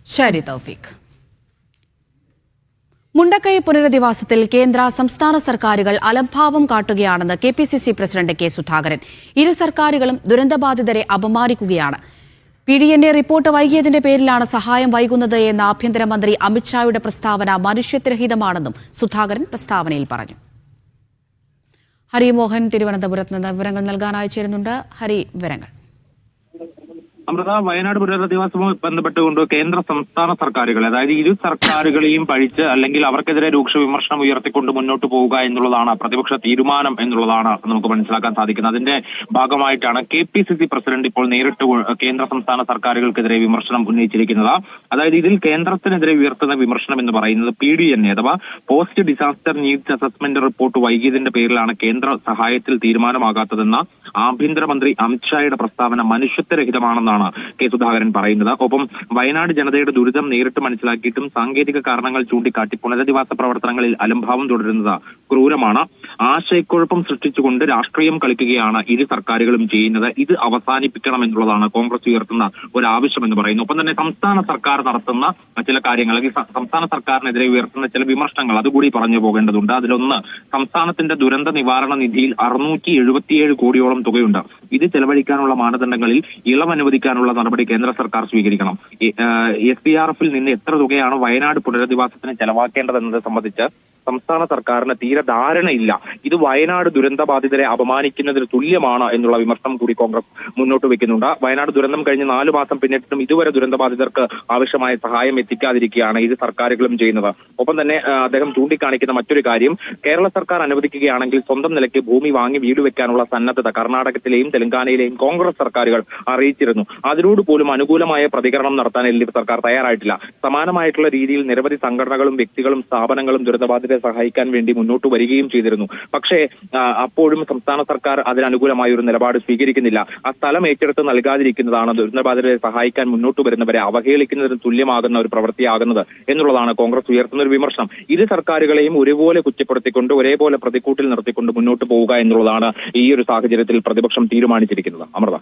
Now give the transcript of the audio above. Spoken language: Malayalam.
ശരി തൗഫീഖ്. മുണ്ടക്കൈ പുനരധിവാസത്തിൽ കേന്ദ്ര സംസ്ഥാന സർക്കാരുകൾ അലംഭാവം കാട്ടുകയാണെന്ന് KPCC പ്രസിഡന്റ് കെ സുധാകരൻ. ഇരു സർക്കാരുകളും ദുരന്തബാധിതരെ അപമാനിക്കുകയാണ്. PDNA റിപ്പോർട്ട് വൈകിയതിന്റെ പേരിലാണ് സഹായം വൈകുന്നത് എന്ന ആഭ്യന്തരമന്ത്രി അമിത്ഷായുടെ പ്രസ്താവന മനുഷ്യത്വരഹിതമാണെന്നും സുധാകരൻ പ്രസ്താവനയിൽ പറഞ്ഞു. ഹരിമോഹൻ തിരുവനന്തപുരത്ത് നിന്ന് വിവരങ്ങൾ നൽകാൻ അയച്ചിരുന്നുണ്ട്. ഹരി, വിവരങ്ങൾ. അമൃത, വയനാട് പുനരധിവാസവുമായി ബന്ധപ്പെട്ടുകൊണ്ട് കേന്ദ്ര സംസ്ഥാന സർക്കാരുകൾ, അതായത് ഇരു സർക്കാരുകളെയും പഴിച്ച് അല്ലെങ്കിൽ അവർക്കെതിരെ രൂക്ഷ വിമർശനം ഉയർത്തിക്കൊണ്ട് മുന്നോട്ട് പോവുക എന്നുള്ളതാണ് പ്രതിപക്ഷ തീരുമാനം എന്നുള്ളതാണ് നമുക്ക് മനസ്സിലാക്കാൻ സാധിക്കുന്നത്. അതിന്റെ ഭാഗമായിട്ടാണ് KPCC പ്രസിഡന്റ് ഇപ്പോൾ നേരിട്ട് കേന്ദ്ര സംസ്ഥാന സർക്കാരുകൾക്കെതിരെ വിമർശനം ഉന്നയിച്ചിരിക്കുന്നത്. അതായത് ഇതിൽ കേന്ദ്രത്തിനെതിരെ ഉയർത്തുന്ന വിമർശനം എന്ന് പറയുന്നത് PDNA അഥവാ post disaster needs assessment report വൈകിയതിന്റെ പേരിലാണ് കേന്ദ്ര സഹായത്തിൽ തീരുമാനമാകാത്തതെന്ന ആഭ്യന്തരമന്ത്രി അമിത്ഷായുടെ പ്രസ്താവന മനുഷ്യത്വരഹിതമാണെന്നാണ് കെ സുധാകരൻ പറയുന്നത്. ഒപ്പം വയനാട് ജനതയുടെ ദുരിതം നേരിട്ട് മനസ്സിലാക്കിയിട്ടും സാങ്കേതിക കാരണങ്ങൾ ചൂണ്ടിക്കാട്ടി പുനരധിവാസ പ്രവർത്തനങ്ങളിൽ അലംഭാവം തുടരുന്നത് ക്രൂരമാണ്. ആശയക്കുഴപ്പം സൃഷ്ടിച്ചുകൊണ്ട് രാഷ്ട്രീയം കളിക്കുകയാണ് ഇരു സർക്കാരുകളും ചെയ്യുന്നത്. ഇത് അവസാനിപ്പിക്കണം എന്നുള്ളതാണ് കോൺഗ്രസ് ഉയർത്തുന്ന ഒരു ആവശ്യം എന്ന് പറയുന്നു. ഒപ്പം തന്നെ സംസ്ഥാന സർക്കാർ നടത്തുന്ന ചില കാര്യങ്ങൾ, അല്ലെങ്കിൽ സംസ്ഥാന സർക്കാരിനെതിരെ ഉയർത്തുന്ന ചില വിമർശനങ്ങൾ അതുകൂടി പറഞ്ഞു പോകേണ്ടതുണ്ട്. അതിലൊന്ന്, സംസ്ഥാനത്തിന്റെ ദുരന്ത നിവാരണ നിധിയിൽ 677 കോടിയോളം തുകയുണ്ട്. ഇത് ചെലവഴിക്കാനുള്ള മാനദണ്ഡങ്ങളിൽ ഇളവ് അനുവദിക്കാനുള്ള നടപടി കേന്ദ്ര സർക്കാർ സ്വീകരിക്കണം. SDRF-ൽ നിന്ന് എത്ര തുകയാണ് വയനാട് പുനരധിവാസത്തിന് ചെലവാക്കേണ്ടതെന്നത് സംബന്ധിച്ച് സംസ്ഥാന സർക്കാരിന് തീരെ ധാരണയില്ല. ഇത് വയനാട് ദുരന്തബാധിതരെ അപമാനിക്കുന്നതിന് തുല്യമാണ് എന്നുള്ള വിമർശനം കൂടി കോൺഗ്രസ് മുന്നോട്ട് വെക്കുന്നുണ്ട്. വയനാട് ദുരന്തം കഴിഞ്ഞ് 4 മാസം പിന്നിട്ടും ഇതുവരെ ദുരന്തബാധിതർക്ക് ആവശ്യമായ സഹായം എത്തിക്കാതിരിക്കുകയാണ് ഇരു സർക്കാരുകളും ചെയ്യുന്നത്. ഒപ്പം തന്നെ അദ്ദേഹം ചൂണ്ടിക്കാണിക്കുന്ന മറ്റൊരു കാര്യം, കേരള സർക്കാർ അനുവദിക്കുകയാണെങ്കിൽ സ്വന്തം നിലയ്ക്ക് ഭൂമി വാങ്ങി വീട് വെക്കാനുള്ള സന്നദ്ധത കർണാടകത്തിലെയും തെലങ്കാനയിലെയും കോൺഗ്രസ് സർക്കാരുകൾ അറിയിച്ചിരുന്നു. അതിനോട് പോലും അനുകൂലമായ പ്രതികരണം നടത്താൻ LDF സർക്കാർ തയ്യാറായിട്ടില്ല. സമാനമായിട്ടുള്ള രീതിയിൽ നിരവധി സംഘടനകളും വ്യക്തികളും സ്ഥാപനങ്ങളും ദുരിതബാധിതരെ സഹായിക്കാൻ വേണ്ടി മുന്നോട്ട് വരികയും ചെയ്തിരുന്നു. പക്ഷേ അപ്പോഴും സംസ്ഥാന സർക്കാർ അതിനനുകൂലമായ ഒരു നിലപാട് സ്വീകരിക്കുന്നില്ല. ആ സ്ഥലം ഏറ്റെടുത്ത് നൽകാതിരിക്കുന്നതാണ് ദുരിതബാധിതരെ സഹായിക്കാൻ മുന്നോട്ട് വരുന്നവരെ അവഹേളിക്കുന്നതിന് തുല്യമാകുന്ന ഒരു പ്രവൃത്തിയാകുന്നത് എന്നുള്ളതാണ് കോൺഗ്രസ് ഉയർത്തുന്ന ഒരു വിമർശനം. ഇരു സർക്കാരുകളെയും ഒരുപോലെ കുറ്റപ്പെടുത്തിക്കൊണ്ട് ഒരേപോലെ പ്രതിക്കൂട്ടിൽ നിർത്തിക്കൊണ്ട് മുന്നോട്ട് പോവുക എന്നുള്ളതാണ് ഈ ഒരു സാഹചര്യത്തിൽ പ്രതിപക്ഷം തീരുമാനിച്ചിരിക്കുന്നത്. അമൃത.